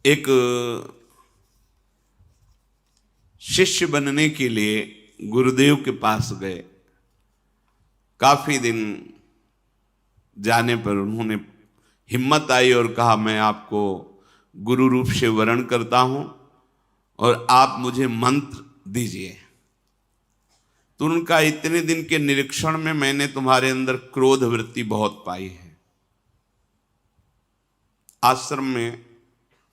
एक शिष्य बनने के लिए गुरुदेव के पास गए। काफी दिन जाने पर उन्होंने हिम्मत आई और कहा, मैं आपको गुरु रूप से वरण करता हूं और आप मुझे मंत्र दीजिए। तो उनका, इतने दिन के निरीक्षण में मैंने तुम्हारे अंदर क्रोध वृत्ति बहुत पाई है। आश्रम में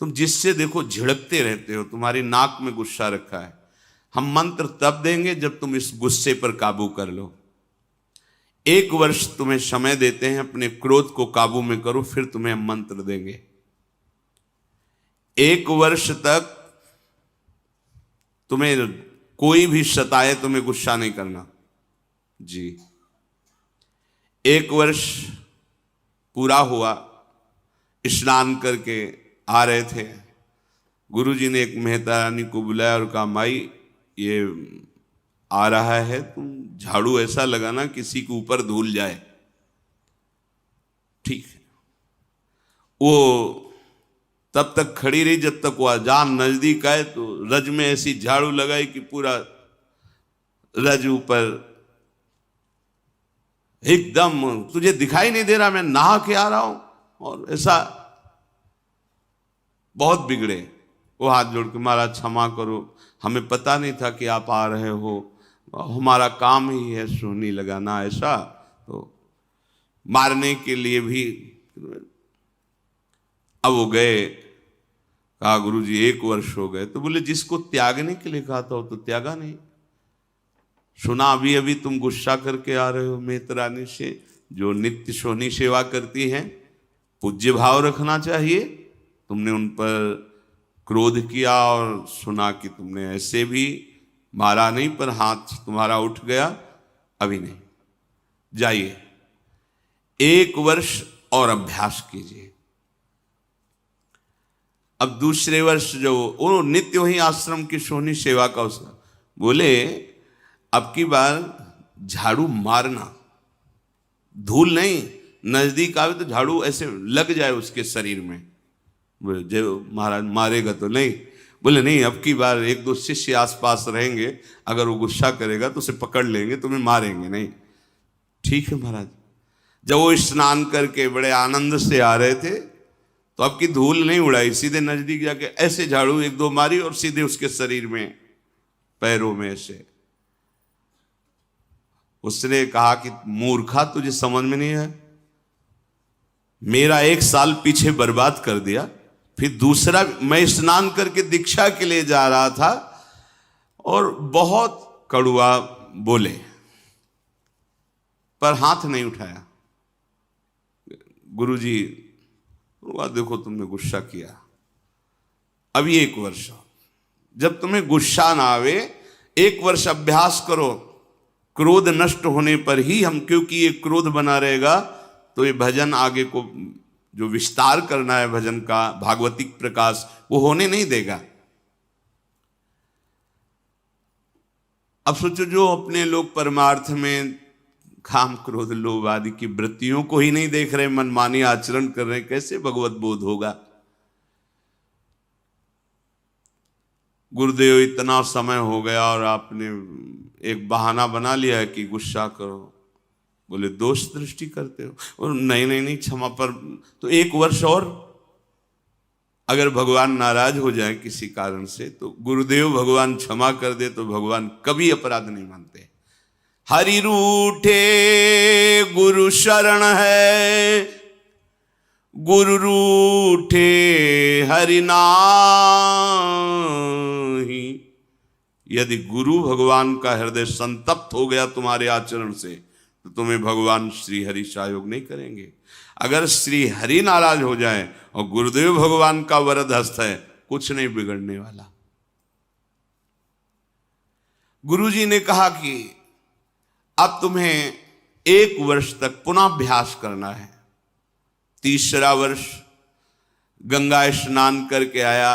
तुम जिससे देखो झिड़कते रहते हो, तुम्हारी नाक में गुस्सा रखा है। हम मंत्र तब देंगे जब तुम इस गुस्से पर काबू कर लो। 1 वर्ष तुम्हें समय देते हैं, अपने क्रोध को काबू में करो, फिर तुम्हें हम मंत्र देंगे। 1 वर्ष तक तुम्हें कोई भी सताए, तुम्हें गुस्सा नहीं करना जी। 1 वर्ष पूरा हुआ, स्नान करके आ रहे थे। गुरुजी ने एक मेहता रानी को बुलाया और कहा, माई ये आ रहा है, तुम झाड़ू ऐसा लगाना किसी के ऊपर धूल जाए। ठीक है। वो तब तक खड़ी रही जब तक वो अजान नजदीक आए, तो रज में ऐसी झाड़ू लगाई कि पूरा रज ऊपर एकदम, तुझे दिखाई नहीं दे रहा मैं नहा के आ रहा हूं। और ऐसा बहुत बिगड़े। वो हाथ जोड़ के, महाराज क्षमा करो, हमें पता नहीं था कि आप आ रहे हो, हमारा काम ही है सोनी लगाना। ऐसा तो मारने के लिए भी। अब वो गए, कहा गुरुजी 1 वर्ष हो गए। तो बोले, जिसको त्यागने के लिए कहा था वो तो त्यागा नहीं। सुना अभी अभी तुम गुस्सा करके आ रहे हो मेहतरानी से, जो नित्य सोनी सेवा करती हैं। पूज्य भाव रखना चाहिए। तुमने उन पर क्रोध किया और सुना कि तुमने ऐसे भी मारा नहीं, पर हाथ तुम्हारा उठ गया, अभी नहीं। जाइए 1 वर्ष और अभ्यास कीजिए। अब दूसरे वर्ष जो वो नित्य वही आश्रम की सोनी सेवा का उसका बोले, अब की बार झाड़ू मारना, धूल नहीं, नजदीक आवे तो झाड़ू ऐसे लग जाए उसके शरीर में। बोले, जो महाराज मारेगा तो नहीं। बोले नहीं, अब की बार 1-2 शिष्य आसपास रहेंगे, अगर वो गुस्सा करेगा तो उसे पकड़ लेंगे, तुम्हें मारेंगे नहीं। ठीक है महाराज। जब वो स्नान करके बड़े आनंद से आ रहे थे, तो अब की धूल नहीं उड़ाई, सीधे नजदीक जाके ऐसे झाड़ू 1-2 मारी और सीधे उसके शरीर में, पैरों में ऐसे। उसने कहा कि मूर्खा, तुझे समझ में नहीं है, मेरा 1 साल पीछे बर्बाद कर दिया। फिर दूसरा, मैं स्नान करके दीक्षा के लिए जा रहा था और बहुत कड़ुआ बोले, पर हाथ नहीं उठाया। गुरुजी, देखो तुमने गुस्सा किया, अभी 1 वर्ष, जब तुम्हें गुस्सा ना आवे 1 वर्ष अभ्यास करो। क्रोध नष्ट होने पर ही हम, क्योंकि ये क्रोध बना रहेगा तो ये भजन आगे को जो विस्तार करना है भजन का, भागवतिक प्रकाश, वो होने नहीं देगा। अब सोचो, जो अपने लोग परमार्थ में काम क्रोध लोभ आदि की वृत्तियों को ही नहीं देख रहे, मनमानी आचरण कर रहे, कैसे भगवत बोध होगा। गुरुदेव, इतना समय हो गया और आपने एक बहाना बना लिया है कि गुस्सा करो। बोले, दोष दृष्टि करते हो। और नहीं क्षमा, पर तो 1 वर्ष और, अगर भगवान नाराज हो जाए किसी कारण से, तो गुरुदेव भगवान क्षमा कर दे तो भगवान कभी अपराध नहीं मानते। हरि रूठे गुरु शरण है, गुरु रूठे हरि नाहि। यदि गुरु भगवान का हृदय संतप्त हो गया तुम्हारे आचरण से, तो तुम्हें भगवान श्री हरि सहयोग नहीं करेंगे। अगर श्री हरि नाराज हो जाए और गुरुदेव भगवान का वरद हस्त है, कुछ नहीं बिगड़ने वाला। गुरुजी ने कहा कि अब तुम्हें 1 वर्ष तक पुनः अभ्यास करना है। तीसरा वर्ष गंगा स्नान करके आया।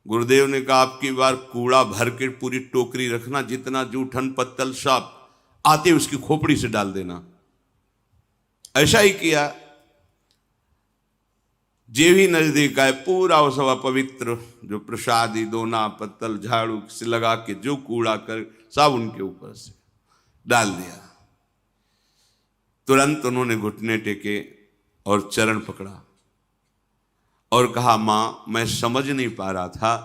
गुरुदेव ने कहा, आपकी बार कूड़ा भर के पूरी टोकरी रखना, जितना जूठन पत्तल सब आते उसकी खोपड़ी से डाल देना। ऐसा ही किया। जे भी नजदीक आए पूरा वो सब पवित्र जो प्रसादी दोना पत्तल झाड़ू से लगा के जो कूड़ा कर सब उनके ऊपर से डाल दिया। तुरंत उन्होंने घुटने टेके और चरण पकड़ा और कहा, मां मैं समझ नहीं पा रहा था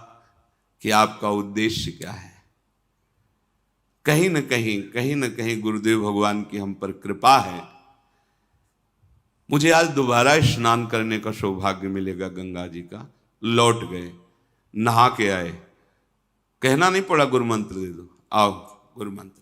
कि आपका उद्देश्य क्या है। कहीं न कहीं गुरुदेव भगवान की हम पर कृपा है, मुझे आज दोबारा स्नान करने का सौभाग्य मिलेगा गंगा जी का। लौट गए, नहा के आए, कहना नहीं पड़ा गुरु मंत्र दे दो, आओ गुरु मंत्र